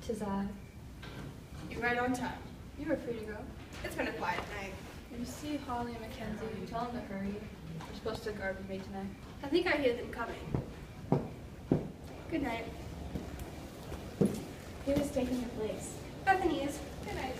'Tis I. You're right on time. You are free to go. It's been a quiet night. When you see Holly and Mackenzie, tell them to hurry. We're supposed to guard with me tonight. I think I hear them coming. Good night. Who is taking your place? Bethany is. Good night.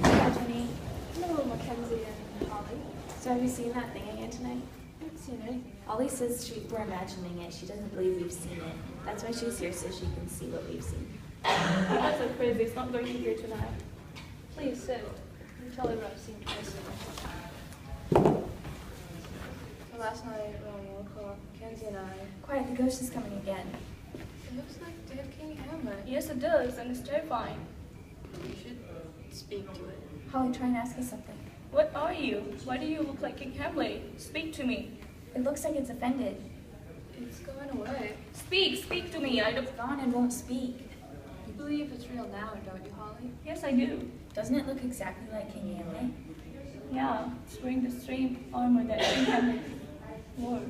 Hi, Jenny. Hello, Mackenzie and Holly. So have you seen that thing again tonight? I haven't seen anything yet. Holly says we're imagining it. She doesn't believe we've seen it. That's why she's here, so she can see what we've seen. That's so crazy. It's not going to be here tonight. Please sit and tell her what I've seen twice. Last night around 1 o'clock, Mackenzie and I. Quiet, the ghost is coming again. It looks like dead King Hamlet. Yes, it does, and it's terrifying. You should speak to it. Holly, try and ask us something. What are you? Why do you look like King Hamlet? Speak to me. It looks like it's offended. It's going away. Speak to me. I don't. It's gone and won't speak. You believe it's real now, don't you, Holly? Yes, I do. Doesn't it look exactly like King Hamlet? Yeah, it's wearing the same armor that King Hamlet wore.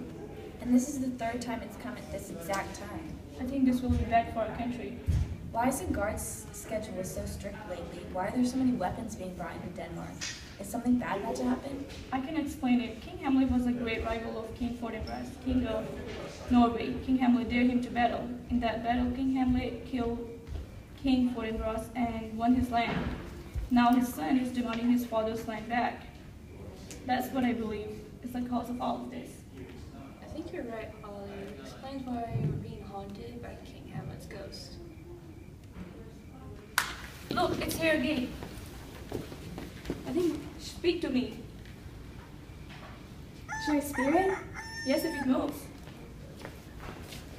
And this is the third time it's come at this exact time. I think this will be bad for our country. Why is the guard's schedule so strict lately? Why are there so many weapons being brought into Denmark? Is something bad about to happen? I can explain it. King Hamlet was a great rival of King Fortinbras, King of Norway. King Hamlet dared him to battle. In that battle, King Hamlet killed King Fortinbras and won his land. Now his son is demanding his father's land back. That's what I believe is the cause of all of this. I think you're right, Holly. It explains why we're being haunted by King Hamlet's ghost. Look, it's here again. I think, speak to me. Should I spear it? Yes, if it moves.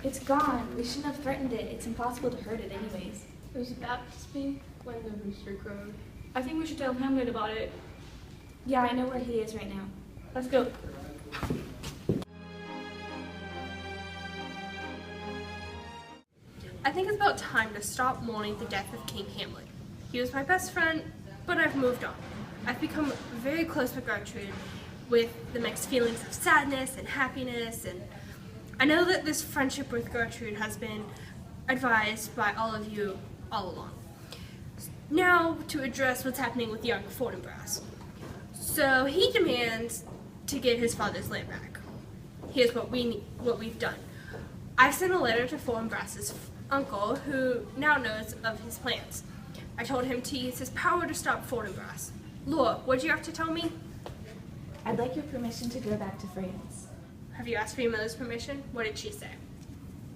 It's gone. We shouldn't have threatened it. It's impossible to hurt it anyways. It was about to speak when the rooster crowed. I think we should tell Hamlet about it. Yeah, I know where he is right now. Let's go. I think it's about time to stop mourning the death of King Hamlet. He was my best friend, but I've moved on. I've become very close with Gertrude, with the mixed feelings of sadness and happiness, and I know that this friendship with Gertrude has been advised by all of you all along. Now to address what's happening with young Fortinbras. So he demands to get his father's land back. Here's what we've done. I sent a letter to Fortinbras's uncle, who now knows of his plans. I told him to use his power to stop Fortinbras. Laura, what'd you have to tell me? I'd like your permission to go back to France. Have you asked for your mother's permission? What did she say?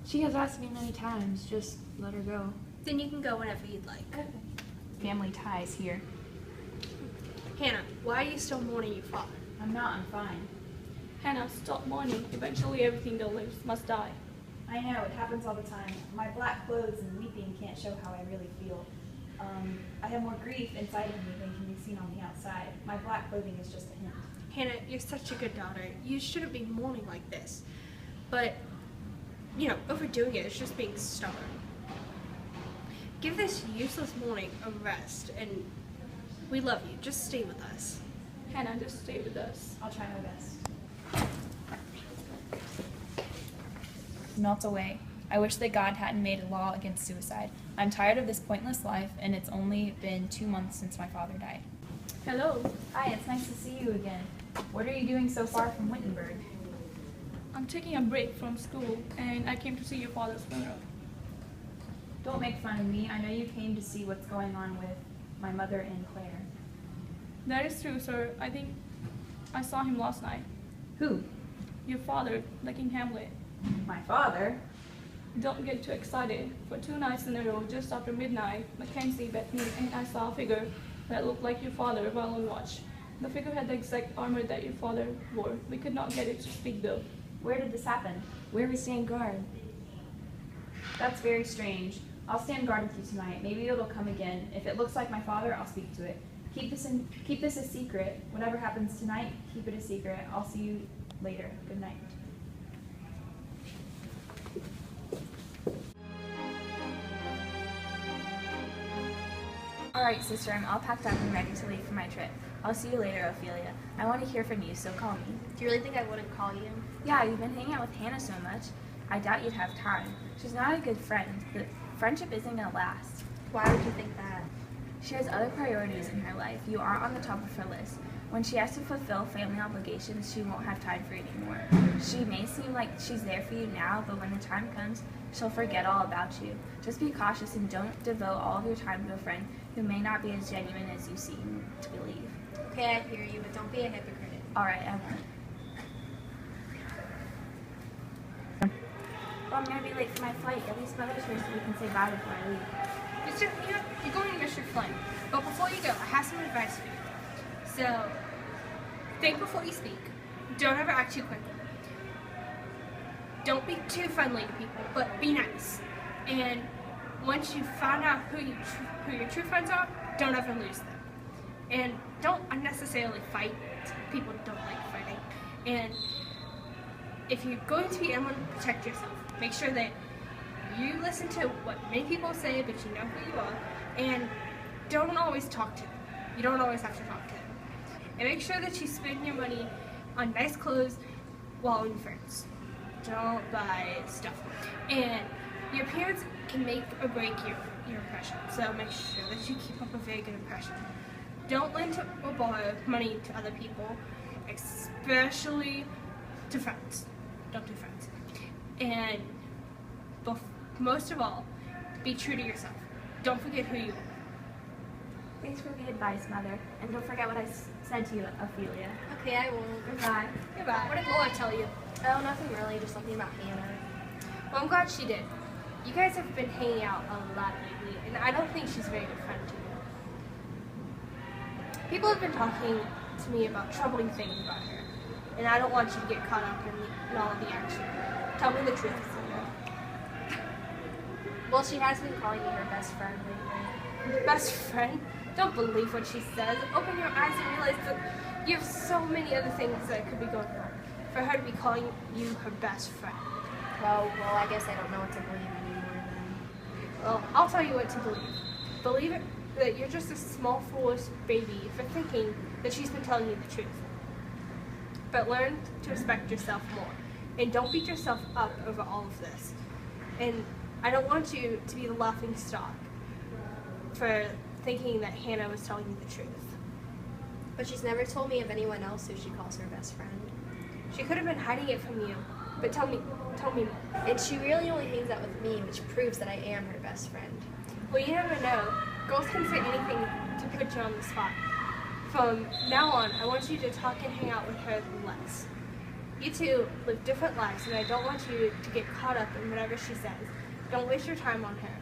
She has asked me many times, just let her go. Then you can go whenever you'd like. Family ties here. Hannah, why are you still mourning your father? I'm not, I'm fine. Hannah, stop mourning. Eventually everything that lives must die. I know, it happens all the time. My black clothes and weeping can't show how I really feel. I have more grief inside of me than can be seen on the outside. My black clothing is just a hint. Hannah, you're such a good daughter. You shouldn't be mourning like this. But, overdoing it is just being stubborn. Give this useless mourning a rest, and we love you. Just stay with us. Hannah, just stay with us. I'll try my best. Melt away. I wish that God hadn't made a law against suicide. I'm tired of this pointless life, and it's only been 2 months since my father died. Hello. Hi, it's nice to see you again. What are you doing so far from Wittenberg? I'm taking a break from school, and I came to see your father's funeral. Don't make fun of me. I know you came to see what's going on with my mother and Claire. That is true, sir. I think I saw him last night. Who? Your father, the King Hamlet. My father? Don't get too excited. For 2 nights in a row, just after midnight, Mackenzie, Bethany, and I saw a figure that looked like your father while on watch. The figure had the exact armor that your father wore. We could not get it to speak though. Where did this happen? Where we stand guard. That's very strange. I'll stand guard with you tonight. Maybe it'll come again. If it looks like my father, I'll speak to it. Keep this a secret. Whatever happens tonight, keep it a secret. I'll see you later. Good night. All right, sister, I'm all packed up and ready to leave for my trip. I'll see you later, Ophelia. I want to hear from you, so call me. Do you really think I wouldn't call you? Yeah, you've been hanging out with Hannah so much. I doubt you'd have time. She's not a good friend, but friendship isn't going to last. Why would you think that? She has other priorities in her life. You are on the top of her list. When she has to fulfill family obligations, she won't have time for you anymore. She may seem like she's there for you now, but when the time comes, she'll forget all about you. Just be cautious and don't devote all of your time to a friend who may not be as genuine as you seem to believe. Okay, I hear you, but don't be a hypocrite. All right, I won't. Well, I'm gonna be late for my flight. At least Mother's here so we can say bye before I leave. You're going to Mr. Flynn. But before you go, I have some advice for you. So, think before you speak. Don't ever act too quickly. Don't be too friendly to people, but be nice. And once you find out who your true friends are, don't ever lose them. And don't unnecessarily fight. People don't like fighting. And if you're going to be anyone, protect yourself. Make sure that you listen to what many people say, but you know who you are. And don't always talk to them. You don't always have to talk to them. And make sure that you spend your money on nice clothes while with friends. Don't buy stuff. And your appearance can make or break your impression. So make sure that you keep up a very good impression. Don't lend or borrow money to other people, especially to friends. Don't do friends. And most of all, be true to yourself. Don't forget who you are. Thanks for the advice, Mother. And don't forget what I said to you, Ophelia. Okay, I won't. Goodbye. Goodbye. What did Laura tell you? Oh, nothing really, just something about Hannah. Well, I'm glad she did. You guys have been hanging out a lot lately, and I don't think she's a very good friend to you. People have been talking to me about troubling things about her, and I don't want you to get caught up in all of the action. Tell me the truth, Ophelia. Well, she has been calling me her best friend lately. Best friend? Don't believe what she says. Open your eyes and realize that you have so many other things that could be going on for her to be calling you her best friend. Well, I guess I don't know what to believe anymore then. Well, I'll tell you what to believe. Believe it that you're just a small, foolish baby for thinking that she's been telling you the truth. But learn to respect yourself more. And don't beat yourself up over all of this. And I don't want you to be the laughing stock for thinking that Hannah was telling you the truth. But she's never told me of anyone else who she calls her best friend. She could have been hiding it from you, but tell me more. And she really only hangs out with me, which proves that I am her best friend. Well, you never know. Girls can say anything to put you on the spot. From now on, I want you to talk and hang out with her less. You two live different lives, and I don't want you to get caught up in whatever she says. Don't waste your time on her.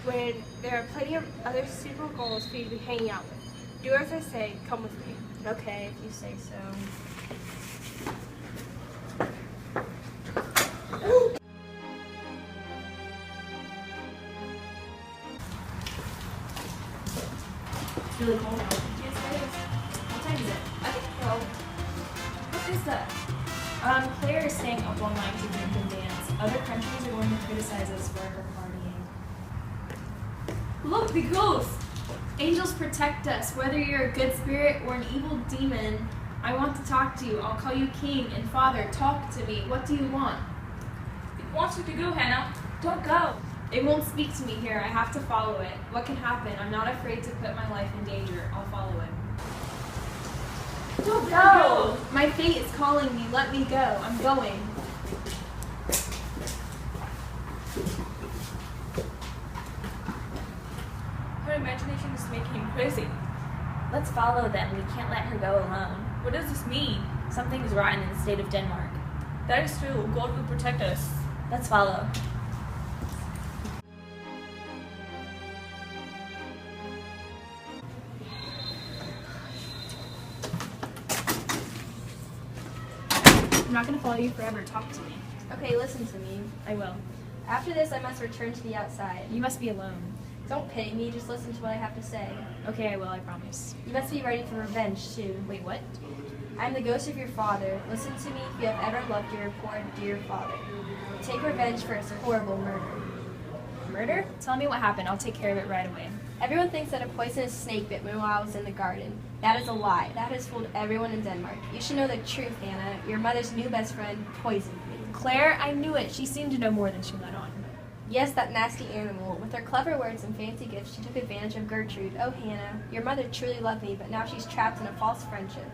When there are plenty of other suitable girls for you to be hanging out with, do as I say, come with me. Okay, if you say so. It's really cold out. Yes, it is. What time is it? I think 12. What is that? Claire is staying up all night to drink and dance. Other countries are going to criticize us for her partying. Look, the ghost! Angels protect us. Whether you're a good spirit or an evil demon, I want to talk to you. I'll call you king and father. Talk to me. What do you want? It wants you to go, Hannah. Don't go. It won't speak to me here. I have to follow it. What can happen? I'm not afraid to put my life in danger. I'll follow it. Don't go! My fate is calling me. Let me go. I'm going. Her imagination is making him crazy. Let's follow them. We can't let her go alone. What does this mean? Something is rotten in the state of Denmark. That is true. God will protect us. Let's follow. I'm not going to follow you forever. Talk to me. Okay, listen to me. I will. After this, I must return to the outside. You must be alone. Don't pity me, just listen to what I have to say. Okay, I will. I promise. You must be ready for revenge, too. Wait, what? I am the ghost of your father. Listen to me if you have ever loved your poor, dear father. Take revenge for his horrible murder. Murder? Tell me what happened. I'll take care of it right away. Everyone thinks that a poisonous snake bit me while I was in the garden. That is a lie. That has fooled everyone in Denmark. You should know the truth, Hannah. Your mother's new best friend poisoned me. Claire, I knew it. She seemed to know more than she let on. Yes, that nasty animal. With her clever words and fancy gifts, she took advantage of Gertrude. Oh, Hannah, your mother truly loved me, but now she's trapped in a false friendship.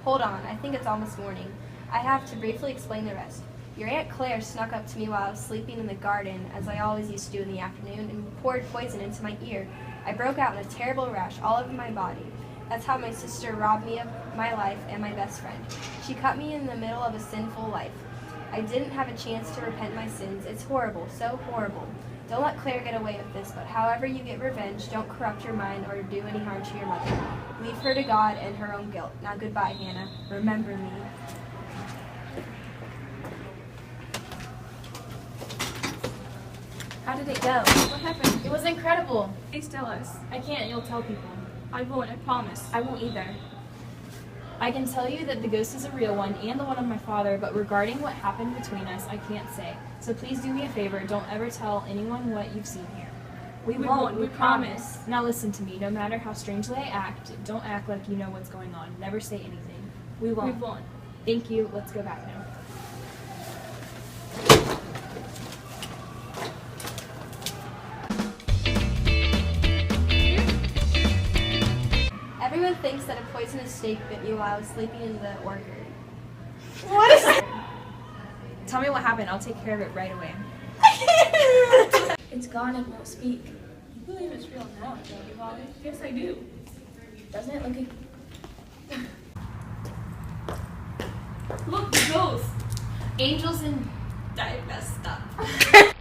Hold on, I think it's almost morning. I have to briefly explain the rest. Your Aunt Claire snuck up to me while I was sleeping in the garden, as I always used to do in the afternoon, and poured poison into my ear. I broke out in a terrible rash all over my body. That's how my sister robbed me of my life and my best friend. She cut me in the middle of a sinful life. I didn't have a chance to repent my sins. It's horrible, so horrible. Don't let Claire get away with this, but however you get revenge, don't corrupt your mind or do any harm to your mother. Leave her to God and her own guilt. Now goodbye, Hannah. Remember me. How did it go? What happened? It was incredible. Please tell us. I can't, you'll tell people. I won't, I promise. I won't either. I can tell you that the ghost is a real one and the one of my father, but regarding what happened between us, I can't say. So please do me a favor, don't ever tell anyone what you've seen here. We won't, we promise. Now listen to me, no matter how strangely I act, don't act like you know what's going on. Never say anything. We won't. We won't. Thank you, let's go back now. Everyone thinks that a poisonous snake bit me while I was sleeping in the orchard. What is Tell me what happened, I'll take care of it right away. It's gone and won't speak. You believe it's real now, don't you, Holly? Yes, I do. Doesn't it look Look, the ghost. Angels and died messed up.